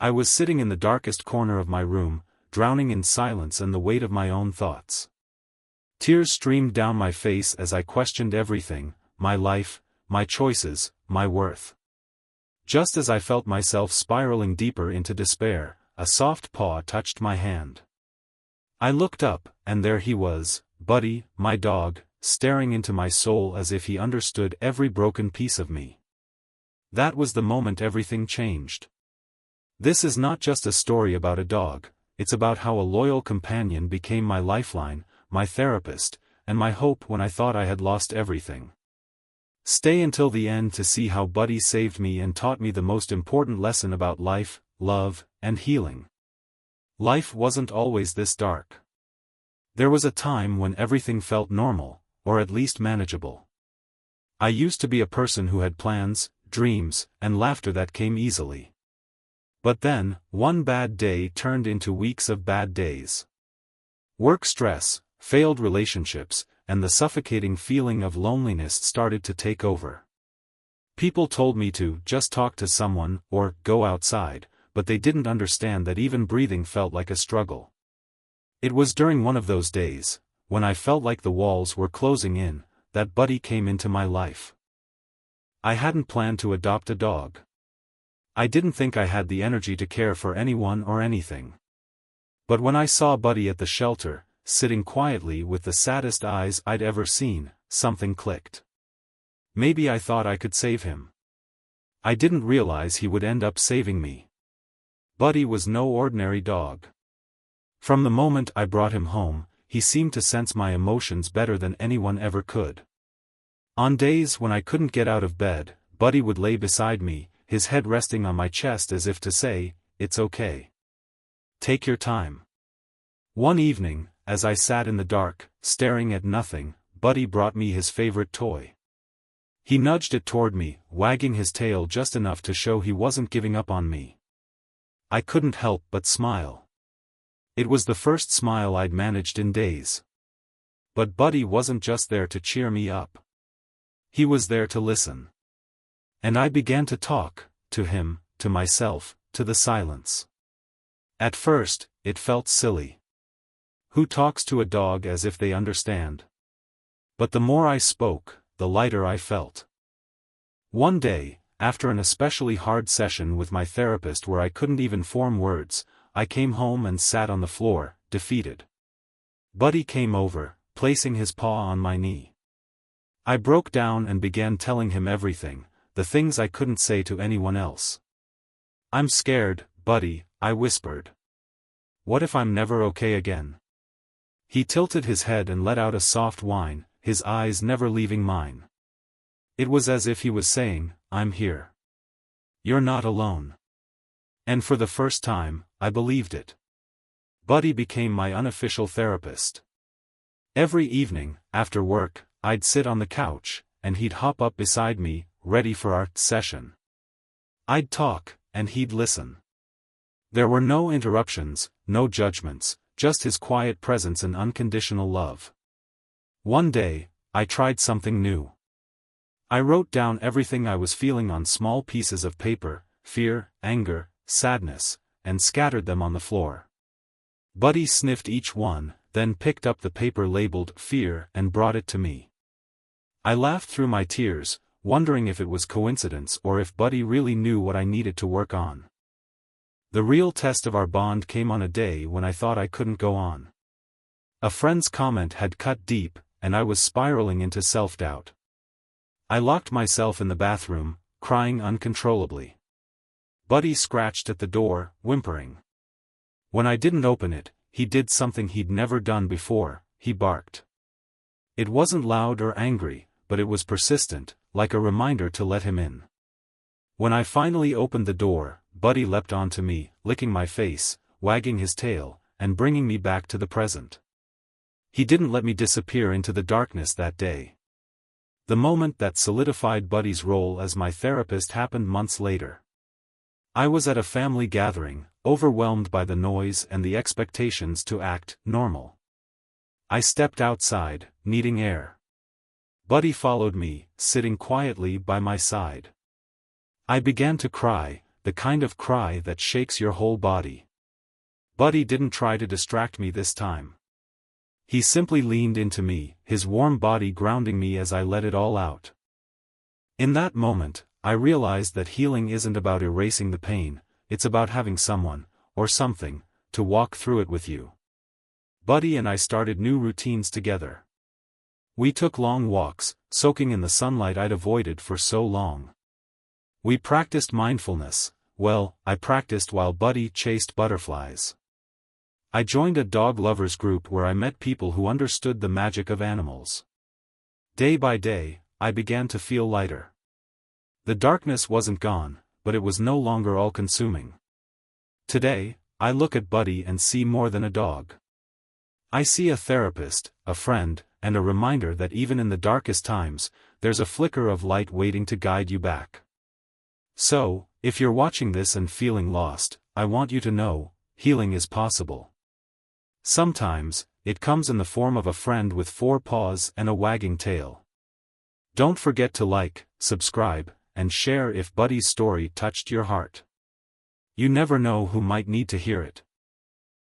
I was sitting in the darkest corner of my room, drowning in silence and the weight of my own thoughts. Tears streamed down my face as I questioned everything, my life, my choices, my worth. Just as I felt myself spiraling deeper into despair, a soft paw touched my hand. I looked up, and there he was, Buddy, my dog, staring into my soul as if he understood every broken piece of me. That was the moment everything changed. This is not just a story about a dog, it's about how a loyal companion became my lifeline, my therapist, and my hope when I thought I had lost everything. Stay until the end to see how Buddy saved me and taught me the most important lesson about life, love, and healing. Life wasn't always this dark. There was a time when everything felt normal, or at least manageable. I used to be a person who had plans, dreams, and laughter that came easily. But then, one bad day turned into weeks of bad days. Work stress, failed relationships, and the suffocating feeling of loneliness started to take over. People told me to just talk to someone, or go outside, but they didn't understand that even breathing felt like a struggle. It was during one of those days, when I felt like the walls were closing in, that Buddy came into my life. I hadn't planned to adopt a dog. I didn't think I had the energy to care for anyone or anything. But when I saw Buddy at the shelter, sitting quietly with the saddest eyes I'd ever seen, something clicked. Maybe I thought I could save him. I didn't realize he would end up saving me. Buddy was no ordinary dog. From the moment I brought him home, he seemed to sense my emotions better than anyone ever could. On days when I couldn't get out of bed, Buddy would lay beside me, his head resting on my chest as if to say, "It's okay. Take your time." One evening, as I sat in the dark, staring at nothing, Buddy brought me his favorite toy. He nudged it toward me, wagging his tail just enough to show he wasn't giving up on me. I couldn't help but smile. It was the first smile I'd managed in days. But Buddy wasn't just there to cheer me up. He was there to listen. And I began to talk, to him, to myself, to the silence. At first, it felt silly. Who talks to a dog as if they understand? But the more I spoke, the lighter I felt. One day, after an especially hard session with my therapist where I couldn't even form words, I came home and sat on the floor, defeated. Buddy came over, placing his paw on my knee. I broke down and began telling him everything, the things I couldn't say to anyone else. "I'm scared, Buddy," I whispered. "What if I'm never okay again?" He tilted his head and let out a soft whine, his eyes never leaving mine. It was as if he was saying, "I'm here. You're not alone." And for the first time, I believed it. Buddy became my unofficial therapist. Every evening, after work, I'd sit on the couch, and he'd hop up beside me, ready for our session. I'd talk, and he'd listen. There were no interruptions, no judgments, just his quiet presence and unconditional love. One day, I tried something new. I wrote down everything I was feeling on small pieces of paper, fear, anger, sadness, and scattered them on the floor. Buddy sniffed each one, then picked up the paper labeled fear and brought it to me. I laughed through my tears, wondering if it was coincidence or if Buddy really knew what I needed to work on. The real test of our bond came on a day when I thought I couldn't go on. A friend's comment had cut deep, and I was spiraling into self-doubt. I locked myself in the bathroom, crying uncontrollably. Buddy scratched at the door, whimpering. When I didn't open it, he did something he'd never done before, he barked. It wasn't loud or angry, but it was persistent, like a reminder to let him in. When I finally opened the door, Buddy leapt onto me, licking my face, wagging his tail, and bringing me back to the present. He didn't let me disappear into the darkness that day. The moment that solidified Buddy's role as my therapist happened months later. I was at a family gathering, overwhelmed by the noise and the expectations to act normal. I stepped outside, needing air. Buddy followed me, sitting quietly by my side. I began to cry, the kind of cry that shakes your whole body. Buddy didn't try to distract me this time. He simply leaned into me, his warm body grounding me as I let it all out. In that moment, I realized that healing isn't about erasing the pain, it's about having someone, or something, to walk through it with you. Buddy and I started new routines together. We took long walks, soaking in the sunlight I'd avoided for so long. We practiced mindfulness. Well, I practiced while Buddy chased butterflies. I joined a dog lovers group where I met people who understood the magic of animals. Day by day, I began to feel lighter. The darkness wasn't gone, but it was no longer all-consuming. Today, I look at Buddy and see more than a dog. I see a therapist, a friend, and a reminder that even in the darkest times, there's a flicker of light waiting to guide you back. So, if you're watching this and feeling lost, I want you to know, healing is possible. Sometimes, it comes in the form of a friend with 4 paws and a wagging tail. Don't forget to like, subscribe, and share if Buddy's story touched your heart. You never know who might need to hear it.